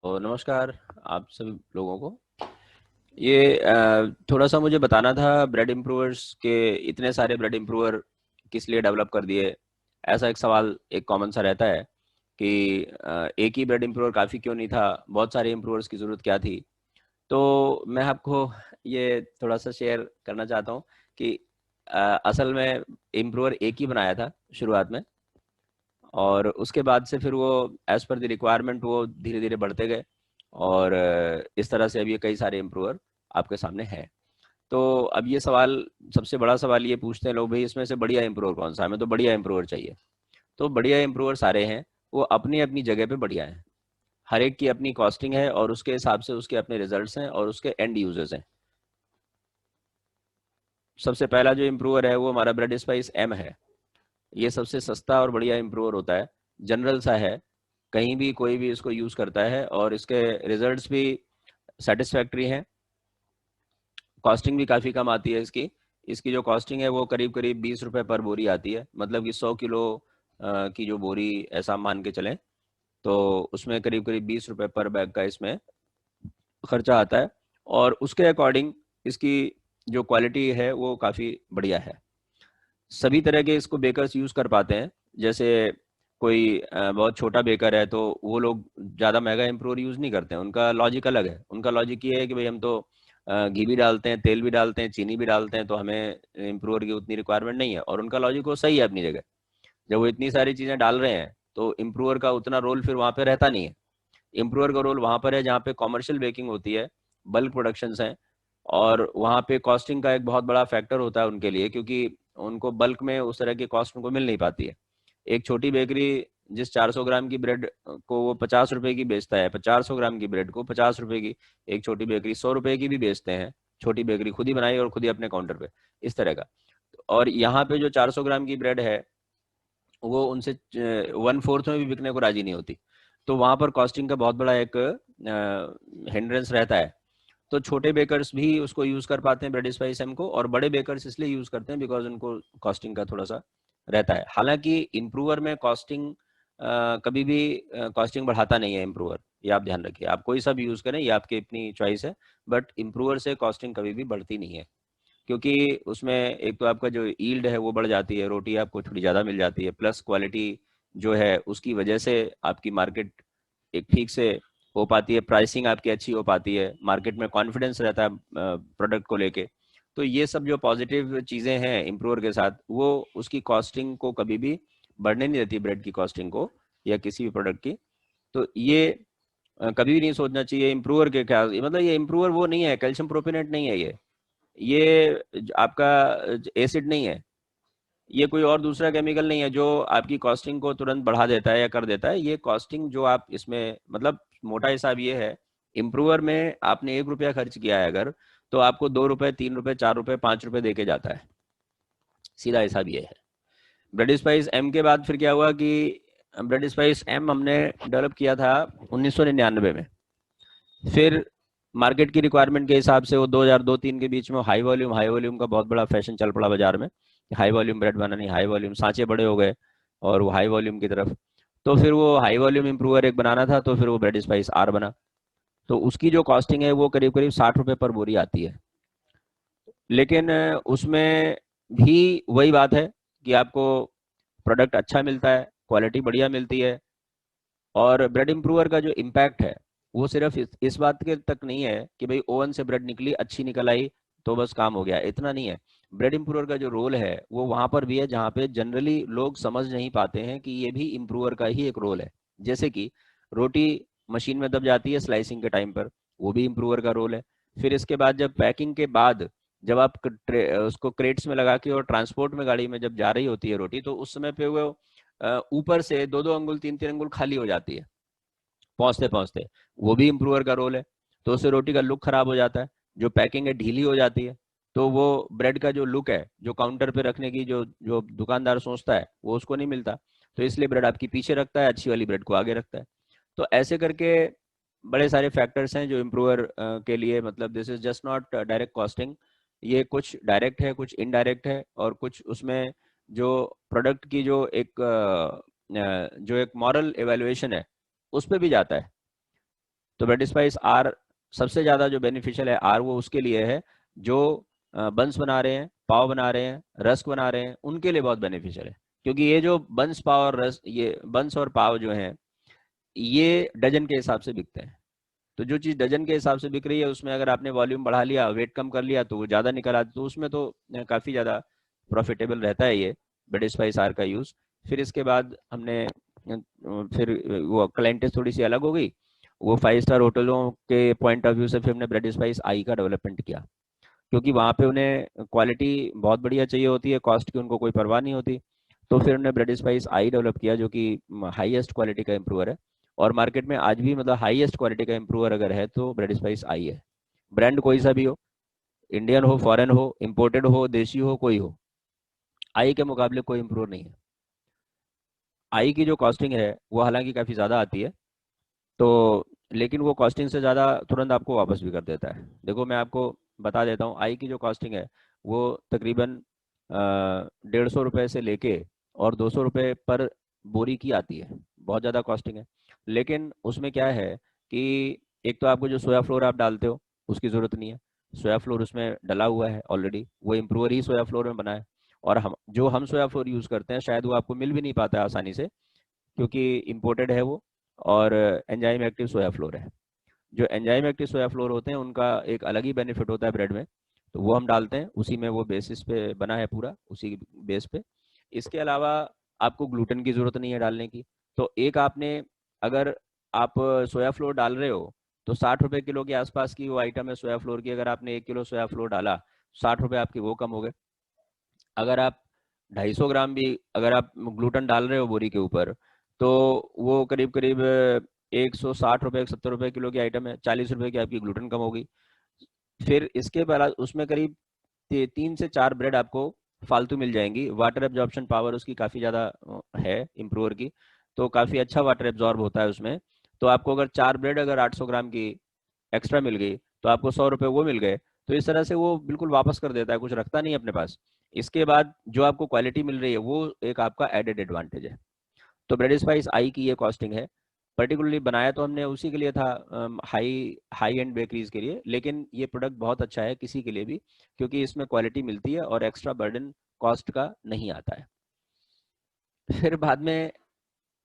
और नमस्कार आप सभी लोगों को। थोड़ा सा मुझे बताना था ब्रेड इम्प्रूवर्स के इतने सारे ब्रेड इम्प्रूवर किस लिए डेवलप कर दिए। ऐसा एक सवाल एक कॉमन सा रहता है कि एक ही ब्रेड इम्प्रूवर काफ़ी क्यों नहीं था, बहुत सारे इम्प्रूवर्स की ज़रूरत क्या थी। तो मैं आपको ये थोड़ा सा शेयर करना चाहता हूँ कि असल में इम्प्रूवर एक ही बनाया था शुरुआत में, और उसके बाद से फिर वो एज पर द रिक्वायरमेंट वो धीरे धीरे बढ़ते गए, और इस तरह से अब ये कई सारे इम्प्रूवर आपके सामने हैं। तो अब ये सवाल, सबसे बड़ा सवाल ये पूछते हैं लोग, भाई इसमें से बढ़िया इम्प्रूवर कौन सा है, हमें तो बढ़िया इम्प्रूवर चाहिए। तो बढ़िया इम्प्रूवर सारे हैं, वो अपनी अपनी जगह पे बढ़िया हैं। हर एक की अपनी कॉस्टिंग है और उसके हिसाब से उसके अपने रिजल्ट्स हैं और उसके एंड यूजर्स हैं। सबसे पहला जो इम्प्रूवर है वो हमारा ब्रेड स्पाइस एम है। ये सबसे सस्ता और बढ़िया इम्प्रूवर होता है, जनरल सा है, कहीं भी कोई भी इसको यूज़ करता है और इसके रिजल्ट्स भी सेटिस्फैक्ट्री हैं। कॉस्टिंग भी काफ़ी कम आती है इसकी। इसकी जो कॉस्टिंग है वो करीब करीब 20 रुपये पर बोरी आती है, मतलब कि 100 किलो की जो बोरी ऐसा मान के चलें, तो उसमें करीब करीब 20 रुपये पर बैग का इसमें खर्चा आता है। और उसके अकॉर्डिंग इसकी जो क्वालिटी है वो काफ़ी बढ़िया है। सभी तरह के इसको बेकर्स यूज़ कर पाते हैं। जैसे कोई बहुत छोटा बेकर है तो वो लोग ज़्यादा महंगा इम्प्रूवर यूज़ नहीं करते हैं, उनका लॉजिक अलग है। उनका लॉजिक ये है कि भाई हम तो घी भी डालते हैं, तेल भी डालते हैं, चीनी भी डालते हैं, तो हमें इम्प्रूवर की उतनी रिक्वायरमेंट नहीं है, और उनका लॉजिक वो सही है अपनी जगह। जब वो इतनी सारी चीज़ें डाल रहे हैं तो इम्प्रूवर का उतना रोल फिर वहाँ पे रहता नहीं है। इम्प्रूवर का रोल वहाँ पर है जहाँ पे कॉमर्शियल बेकिंग होती है, बल्क प्रोडक्शंस हैं, और वहाँ पे कॉस्टिंग का एक बहुत बड़ा फैक्टर होता है उनके लिए, क्योंकि उनको बल्क में उस तरह की कॉस्ट उनको मिल नहीं पाती है। एक छोटी बेकरी जिस 400 ग्राम की ब्रेड को वो 50 रुपए की बेचता है, 400 ग्राम की ब्रेड को 50 रुपए की, एक छोटी बेकरी 100 रुपए की भी बेचते हैं। छोटी बेकरी खुद ही बनाई और खुद ही अपने काउंटर पे, इस तरह का। और यहाँ पे जो 400 ग्राम की ब्रेड है वो उनसे 1/4 में भी बिकने को राजी नहीं होती। तो वहाँ पर कॉस्टिंग का बहुत बड़ा एक हिंड्रेंस रहता है। तो छोटे बेकर्स भी उसको यूज़ कर पाते हैं ब्रेड स्पाइस एम को, और बड़े बेकर्स इसलिए यूज़ करते हैं बिकॉज उनको कॉस्टिंग का थोड़ा सा रहता है। हालांकि इम्प्रूवर में कॉस्टिंग कभी भी कॉस्टिंग बढ़ाता नहीं है इम्प्रूवर, ये आप ध्यान रखिए। आप कोई सा भी यूज़ करें, ये आपकी अपनी चॉइस है, बट इम्प्रूवर से कॉस्टिंग कभी भी बढ़ती नहीं है। क्योंकि उसमें एक तो आपका जो ईल्ड है वो बढ़ जाती है, रोटी आपको थोड़ी ज़्यादा मिल जाती है, प्लस क्वालिटी जो है उसकी वजह से आपकी मार्केट एक ठीक से हो पाती है, प्राइसिंग आपकी अच्छी हो पाती है, मार्केट में कॉन्फिडेंस रहता है प्रोडक्ट को लेके। तो ये सब जो पॉजिटिव चीज़ें हैं इम्प्रूवर के साथ, वो उसकी कॉस्टिंग को कभी भी बढ़ने नहीं देती, ब्रेड की कॉस्टिंग को या किसी भी प्रोडक्ट की। तो ये कभी भी नहीं सोचना चाहिए इम्प्रूवर के क्या, मतलब ये इम्प्रूवर वो नहीं है, कैल्शियम प्रोपिनेट नहीं है ये आपका एसिड नहीं है, ये कोई और दूसरा केमिकल नहीं है जो आपकी कॉस्टिंग को तुरंत बढ़ा देता है या कर देता है। ये कॉस्टिंग जो आप इसमें, मतलब मोटा हिसाब ये है, इम्प्रूवर में आपने 1 रुपया खर्च किया है अगर, तो आपको 2 रुपए, 3 रुपए, 4 रुपए, 5 रुपए दे के जाता है। सीधा हिसाब ये है। ब्रेड स्पाइस एम के बाद फिर क्या हुआ कि ब्रेड स्पाइस एम हमने डेवलप किया था 1999 में। फिर मार्केट की रिक्वायरमेंट के हिसाब से वो 2002-3 के बीच में हाई वॉल्यूम का बहुत बड़ा फैशन चल पड़ा बाजार में। हाई वॉल्यूम ब्रेड बनानी, हाई वॉल्यूम सांचे बड़े हो गए और वो हाई वॉल्यूम की तरफ। तो फिर वो हाई वॉल्यूम इम्प्रूवर एक बनाना था, तो फिर वो ब्रेड स्पाइस आर बना। तो उसकी जो कॉस्टिंग है वो करीब करीब 60 रुपये पर बोरी आती है। लेकिन उसमें भी वही बात है कि आपको प्रोडक्ट अच्छा मिलता है, क्वालिटी बढ़िया मिलती है। और ब्रेड इम्प्रूवर का जो इम्पैक्ट है वो सिर्फ इस बात के तक नहीं है कि भाई ओवन से ब्रेड निकली, अच्छी निकल आई, तो बस काम हो गया, इतना नहीं है। ब्रेड इम्प्रूवर का जो रोल है वो वहां पर भी है जहाँ पे जनरली लोग समझ नहीं पाते हैं कि ये भी इम्प्रूवर का ही एक रोल है। जैसे कि रोटी मशीन में दब जाती है स्लाइसिंग के टाइम पर, वो भी इम्प्रूवर का रोल है। फिर इसके बाद जब पैकिंग के बाद जब आप उसको क्रेट्स में लगा के और ट्रांसपोर्ट में गाड़ी में जब जा रही होती है रोटी, तो उस समय पे वो ऊपर से 2-2 अंगुल, 3-3 अंगुल खाली हो जाती है पहुंचते पहुंचते, वो भी इम्प्रूवर का रोल है। तो उससे रोटी का लुक खराब हो जाता है, जो पैकिंग है ढीली हो जाती है, तो वो ब्रेड का जो लुक है, जो काउंटर पे रखने की जो जो दुकानदार सोचता है, वो उसको नहीं मिलता। तो इसलिए ब्रेड आपकी पीछे रखता है, अच्छी वाली ब्रेड को आगे रखता है। तो ऐसे करके बड़े सारे फैक्टर्स हैं जो इम्प्रूवर के लिए, मतलब this is just not direct costing. ये कुछ डायरेक्ट है, कुछ इनडायरेक्ट है, और कुछ उसमें जो प्रोडक्ट की जो एक मॉरल एवेल्युएशन है उस पर भी जाता है। तो ब्रेड स्पाइस आर सबसे ज़्यादा जो बेनिफिशियल है आर, वो उसके लिए है जो बंस बना रहे हैं, पाव बना रहे हैं, रस्क बना रहे हैं, उनके लिए बहुत बेनिफिशियल है। क्योंकि ये जो बंस पाव और रस, ये बंस और पाव जो हैं, ये डजन के हिसाब से बिकते हैं। तो जो चीज़ डजन के हिसाब से बिक रही है, उसमें अगर आपने वॉल्यूम बढ़ा लिया, वेट कम कर लिया, तो वो ज़्यादा निकल आती, तो उसमें तो काफ़ी ज़्यादा प्रॉफिटेबल रहता है ये ब्रेड स्पाइस आर का यूज़। फिर इसके बाद हमने फिर वो क्लाइंटेज थोड़ी सी अलग हो गई, वो 5 स्टार होटलों के पॉइंट ऑफ व्यू से फिर हमने ब्रेड स्पाइस आई का डेवलपमेंट किया, क्योंकि वहाँ पे उन्हें क्वालिटी बहुत बढ़िया चाहिए होती है, कॉस्ट की उनको कोई परवाह नहीं होती। तो फिर उन्होंने ब्रेड स्पाइस आई डेवलप किया, जो कि हाईएस्ट क्वालिटी का इम्प्रूवर है। और मार्केट में आज भी मतलब हाईएस्ट क्वालिटी का इम्प्रूवर अगर है तो ब्रेड स्पाइस आई है। ब्रांड कोई सा भी हो, इंडियन हो, फॉरेन हो, इम्पोर्टेड हो, देसी हो, कोई हो, आई के मुकाबले कोई इम्प्रूवर नहीं है। आई की जो कॉस्टिंग है वो हालांकि काफ़ी ज़्यादा आती है, तो लेकिन वो कॉस्टिंग से ज़्यादा तुरंत आपको वापस भी कर देता है। देखो मैं आपको बता देता हूँ, आई की जो कॉस्टिंग है वो तकरीबन 150 रुपये से लेके और 200 रुपये पर बोरी की आती है। बहुत ज़्यादा कॉस्टिंग है। लेकिन उसमें क्या है कि एक तो आपको जो सोया फ्लोर आप डालते हो उसकी ज़रूरत नहीं है। सोया फ्लोर उसमें डला हुआ है ऑलरेडी, वो इम्प्रूवर ही सोया फ्लोर में बना है। और हम सोया फ्लोर यूज़ करते हैं शायद वो आपको मिल भी नहीं पाता है आसानी से, क्योंकि इम्पोर्टेड है वो। और एंजाइम एक्टिव सोया फ्लोर है। जो एंजाइम एक्टिव सोया फ्लोर होते हैं उनका एक अलग ही बेनिफिट होता है ब्रेड में, तो वो हम डालते हैं, उसी में वो बेसिस पे बना है पूरा, उसी बेस पे। इसके अलावा आपको ग्लूटेन की ज़रूरत नहीं है डालने की। तो एक आपने, अगर आप सोया फ्लोर डाल रहे हो तो 60 रुपये किलो के आसपास की वो आइटम है सोया फ्लोर की। अगर आपने 1 किलो सोया फ्लोर डाला, 60 रुपये आपके वो कम हो गए। अगर आप 250 ग्राम भी अगर आप ग्लूटेन डाल रहे हो बोरी के ऊपर, तो वो करीब करीब 160 रुपये 170 रुपये किलो की आइटम है, 40 रुपये की आपकी ग्लूटेन कम होगी। फिर इसके बाद उसमें करीब 3 से 4 ब्रेड आपको फालतू मिल जाएंगी। वाटर एब्जॉर्प्शन पावर उसकी काफ़ी ज़्यादा है इम्प्रूवर की, तो काफ़ी अच्छा वाटर एब्जॉर्ब होता है उसमें। तो आपको अगर 4 ब्रेड अगर 800 ग्राम की एक्स्ट्रा मिल गई, तो आपको 100 रुपये वो मिल गए। तो इस तरह से वो बिल्कुल वापस कर देता है, कुछ रखता नहीं है अपने पास। इसके बाद जो आपको क्वालिटी मिल रही है वो एक आपका एडेड एडवांटेज है। तो ब्रेड स्पाइस आई की ये कॉस्टिंग है। पर्टिकुलरली बनाया तो हमने उसी के लिए था, हाई हाई एंड बेकरीज के लिए, लेकिन ये प्रोडक्ट बहुत अच्छा है किसी के लिए भी, क्योंकि इसमें क्वालिटी मिलती है और एक्स्ट्रा बर्डन कॉस्ट का नहीं आता है। फिर बाद में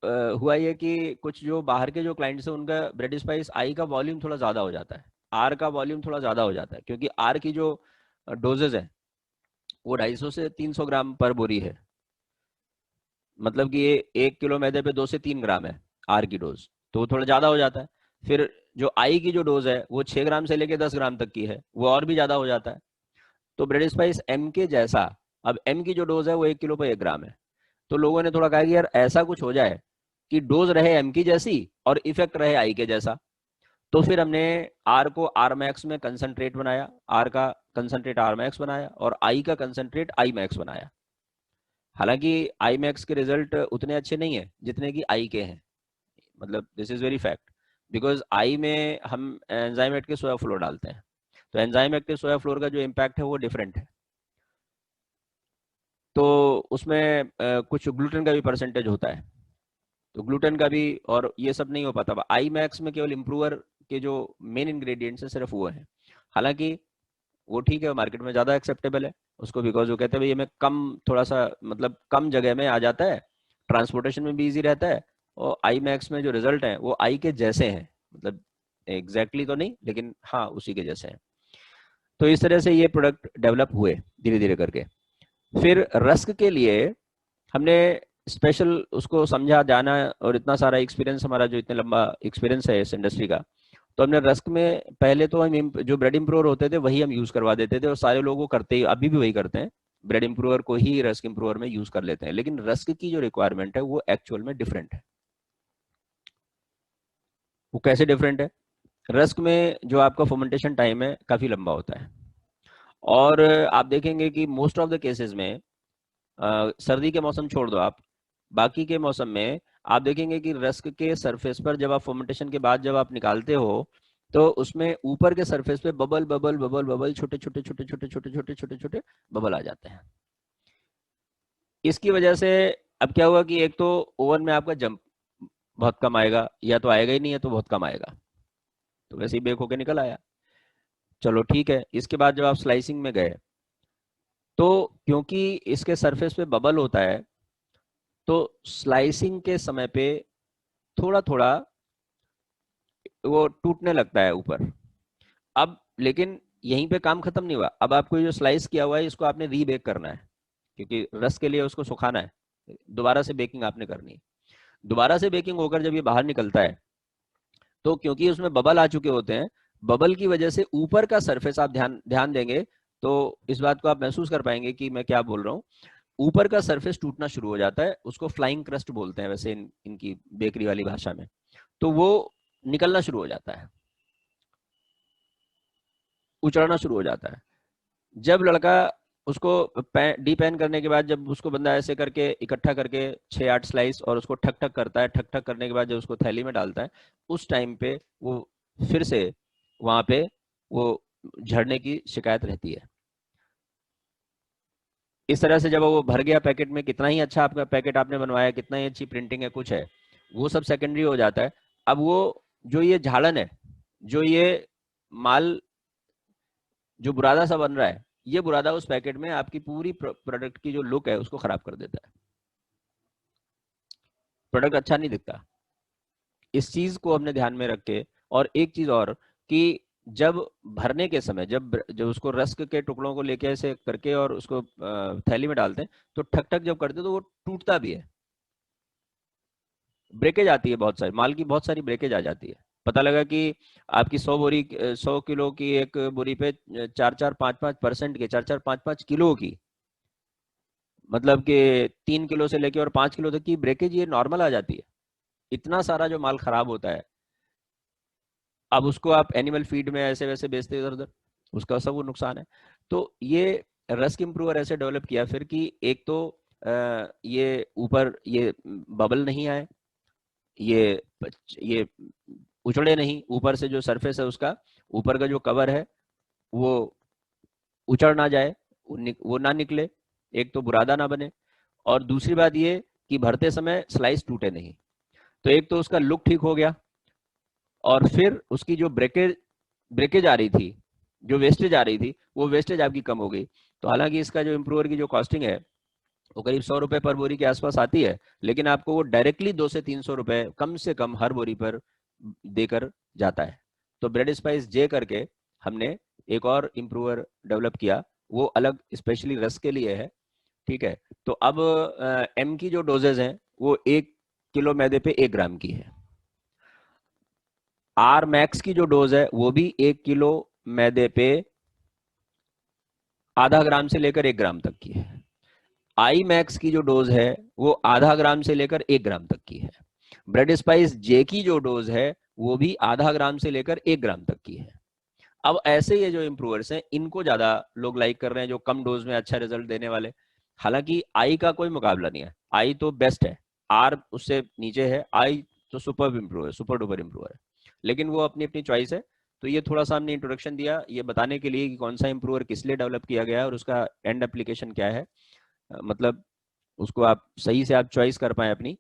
हुआ ये कि कुछ जो बाहर के जो क्लाइंट्स हैं उनका ब्रेड स्पाइस आई का वॉल्यूम थोड़ा ज़्यादा हो जाता है, आर का वॉल्यूम थोड़ा ज़्यादा हो जाता है, क्योंकि आर की जो डोजेज है वो 250 से 300 ग्राम पर बोरी है। मतलब कि ये 1 किलो मैदे पे 2 से 3 ग्राम है आर की डोज, तो वो थोड़ा ज़्यादा हो जाता है। फिर जो आई की जो डोज है वो 6 ग्राम से लेके 10 ग्राम तक की है, वो और भी ज़्यादा हो जाता है। तो ब्रेड स्पाइस एम के जैसा, अब एम की जो डोज है वो 1 किलो पर 1 ग्राम है। तो लोगों ने थोड़ा कहा कि यार ऐसा कुछ हो जाए कि डोज रहे एम की जैसी और इफेक्ट रहे आई के जैसा। तो फिर हमने आर को आर मैक्स में कंसंट्रेट बनाया, आर का कंसंट्रेट आर मैक्स बनाया और आई का कंसंट्रेट आई मैक्स बनाया। हालांकि आई मैक्स के रिजल्ट उतने अच्छे नहीं है जितने कि आई के हैं, मतलब this is very fact. Because I में हम एंजाइम एक्टिव सोया फ्लोर डालते हैं, तो एंजाइम एक्टिव सोया फ्लोर का जो इम्पैक्ट है वो डिफरेंट है। तो उसमें कुछ ग्लूटेन का भी परसेंटेज होता है, तो ग्लूटेन का भी और ये सब नहीं हो पाता। आई मैक्स में केवल इम्प्रूवर के जो मेन इंग्रेडिएंट्स है सिर्फ वो है। हालांकि वो ठीक है, मार्केट में ज़्यादा एक्सेप्टेबल है उसको, बिकॉज वो कहते हैं भाई हमें कम, थोड़ा सा मतलब कम जगह में आ जाता है, ट्रांसपोर्टेशन में भी इजी रहता है, और आई मैक्स में जो रिजल्ट हैं वो आई के जैसे हैं, मतलब एग्जैक्टली तो नहीं लेकिन हाँ उसी के जैसे हैं। तो इस तरह से ये प्रोडक्ट डेवलप हुए धीरे धीरे करके। फिर रस्क के लिए हमने स्पेशल उसको समझा जाना, और इतना सारा एक्सपीरियंस हमारा, जो इतना लंबा एक्सपीरियंस है इस इंडस्ट्री का, तो हमने रस्क में पहले तो हम जो ब्रेड इम्प्रूवर होते थे वही हम यूज करवा देते थे, और सारे लोगों को करते ही अभी भी वही करते हैं, ब्रेड इम्प्रूवर को ही रस्क इम्प्रूवर में यूज कर लेते हैं। लेकिन रस्क की जो रिक्वायरमेंट है वो एक्चुअल में डिफरेंट है। वो कैसे डिफरेंट है? रस्क में जो आपका फर्मेंटेशन टाइम है काफी लंबा होता है, और आप देखेंगे कि मोस्ट ऑफ द केसेस में सर्दी के मौसम छोड़ दो आप, बाकी के मौसम में आप देखेंगे कि रस्क के सरफेस पर जब आप फर्मेंटेशन के बाद जब आप निकालते हो, तो उसमें ऊपर के सरफेस पे बबल बबल बबल बबल, छोटे छोटे छोटे छोटे छोटे छोटे छोटे छोटे बबल आ जाते हैं। इसकी वजह से अब क्या हुआ कि एक तो ओवन में आपका जंप बहुत कम आएगा, या तो आएगा ही नहीं है तो बहुत कम आएगा। वैसे ही बेक होके निकल आया। चलो ठीक है। इसके बाद जब आप स्लाइसिंग में गए तो क्योंकि इसके सरफेस पे बबल होता है तो स्लाइसिंग के समय पे थोड़ा थोड़ा वो टूटने लगता है ऊपर। अब लेकिन यहीं पे काम खत्म नहीं हुआ। अब आपको जो स्लाइस किया हुआ है इसको आपने रीबेक करना है, क्योंकि रस के लिए उसको सुखाना है, दोबारा से बेकिंग आपने करनी है। दोबारा से बेकिंग होकर जब ये बाहर निकलता है तो क्योंकि उसमें बबल आ चुके होते हैं, बबल की वजह से ऊपर का सरफेस आप ध्यान ध्यान देंगे तो इस बात को आप महसूस कर पाएंगे कि मैं क्या बोल रहा हूँ। ऊपर का सरफेस टूटना शुरू हो जाता है, उसको फ्लाइंग क्रस्ट बोलते हैं वैसे इनकी बेकरी वाली भाषा में। तो वो निकलना शुरू हो जाता है, उचड़ना शुरू हो जाता है। जब लड़का उसको डीपैन करने के बाद, जब उसको बंदा ऐसे करके इकट्ठा करके 6-8 स्लाइस और उसको ठक ठक करता है, ठक ठक करने के बाद जब उसको थैली में डालता है, उस टाइम पे वो फिर से वहां पे वो झड़ने की शिकायत रहती है। इस तरह से जब वो भर गया पैकेट में, कितना ही अच्छा आपका पैकेट आपने बनवाया, कितना ही अच्छी प्रिंटिंग है, कुछ है, वो सब सेकेंडरी हो जाता है। अब वो जो ये झाड़न है, जो ये माल जो बुरादा सा बन रहा है, ये बुरादा उस पैकेट में आपकी पूरी प्रोडक्ट की जो लुक है उसको खराब कर देता है। प्रोडक्ट अच्छा नहीं दिखता। इस चीज को हमने ध्यान में रख के, और एक चीज और कि जब भरने के समय, जब उसको रस्क के टुकड़ों को लेके ऐसे करके और उसको थैली में डालते हैं तो ठक ठक जब करते हैं तो वो टूटता भी है, ब्रेकेज आती है, बहुत सारी माल की बहुत सारी ब्रेकेज आ जाती है। पता लगा कि आपकी 100 किलो की एक बोरी पे 4-4, 5-5% के 4-4, 5-5 किलो की, मतलब कि 3 किलो से लेके और 5 किलो तक की ब्रेकेज ये नॉर्मल आ जाती है। इतना सारा जो माल खराब होता है, अब उसको आप एनिमल फीड में ऐसे वैसे बेचते इधर उधर, उसका सब वो नुकसान है। तो ये रस्क इम्प्रूवर ऐसे डेवलप किया फिर कि एक तो ये ऊपर ये बबल नहीं आए, ये उछड़े नहीं, ऊपर से जो सरफेस है उसका, ऊपर का जो कवर है वो उचड़ ना जाए, वो ना निकले, एक तो बुरादा ना बने, और दूसरी बात ये कि भरते समय स्लाइस टूटे नहीं। तो एक तो उसका लुक ठीक हो गया, और फिर उसकी जो ब्रेकेज ब्रेकेज आ रही थी, जो वेस्टेज आ रही थी, वो वेस्टेज आपकी कम हो गई। तो हालांकि इसका जो इम्प्रूवर की जो कॉस्टिंग है वो करीब 100 रुपए पर बोरी के आसपास आती है, लेकिन आपको वो डायरेक्टली 200 से 300 रुपए कम से कम हर बोरी पर देकर जाता है। तो ब्रेड स्पाइस जे करके हमने एक और इम्प्रूवर डेवलप किया, वो अलग स्पेशली रस के लिए है। ठीक है। तो अब एम की जो डोजेज हैं वो 1 किलो मैदे पे 1 ग्राम की है। आर मैक्स की जो डोज है वो भी 1 किलो मैदे पे आधा ग्राम से लेकर 1 ग्राम तक की है। आई मैक्स की जो डोज है वो आधा ग्राम से लेकर 1 ग्राम तक की है। ब्रेड स्पाइस जे की जो डोज है वो भी आधा ग्राम से लेकर 1 ग्राम तक की है। अब ऐसे ये जो इम्प्रूवर्स हैं इनको ज्यादा लोग लाइक कर रहे हैं, जो कम डोज में अच्छा रिजल्ट देने वाले। हालांकि आई का कोई मुकाबला नहीं है, आई तो बेस्ट है, आर उससे नीचे है, आई तो सुपर इम्प्रूव है, सुपर डुपर इम्प्रूव है। लेकिन वो अपनी अपनी चॉइस है। तो ये थोड़ा सा हमने इंट्रोडक्शन दिया ये बताने के लिए कि कौन सा इम्प्रूवर किस लिए डेवलप किया गया है और उसका एंड एप्लीकेशन क्या है। मतलब उसको आप सही से आप चॉइस कर पाए अपनी।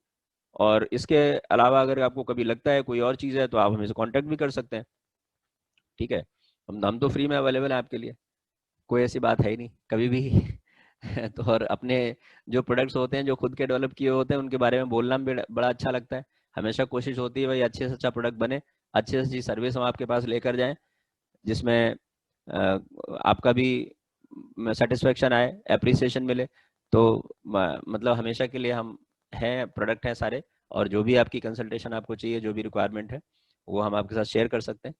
और इसके अलावा अगर आपको कभी लगता है कोई और चीज़ है तो आप हमें से कांटेक्ट भी कर सकते हैं। ठीक है। हम तो फ्री में अवेलेबल है आपके लिए, कोई ऐसी बात है ही नहीं कभी भी। तो और अपने जो प्रोडक्ट्स होते हैं जो खुद के डेवलप किए होते हैं उनके बारे में बोलना भी बड़ा अच्छा लगता है। हमेशा कोशिश होती है भाई अच्छे से अच्छा प्रोडक्ट बने, अच्छी से अच्छी सर्विस हम आपके पास लेकर जाएं, जिसमें आपका भी सेटिस्फेक्शन आए, एप्रिसिएशन मिले। तो मतलब हमेशा के लिए हम हैं, प्रोडक्ट हैं सारे, और जो भी आपकी कंसल्टेशन आपको चाहिए, जो भी रिक्वायरमेंट है वो हम आपके साथ शेयर कर सकते हैं।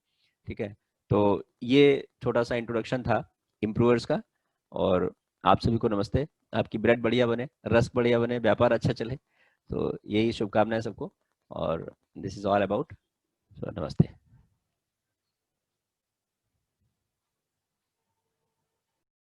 ठीक है। तो ये छोटा सा इंट्रोडक्शन था इम्प्रूवर्स का। और आप सभी को नमस्ते। आपकी ब्रेड बढ़िया बने, रस बढ़िया बने, व्यापार अच्छा चले, तो यही शुभकामनाएं सबको। और दिस इज ऑल अबाउट। नमस्ते।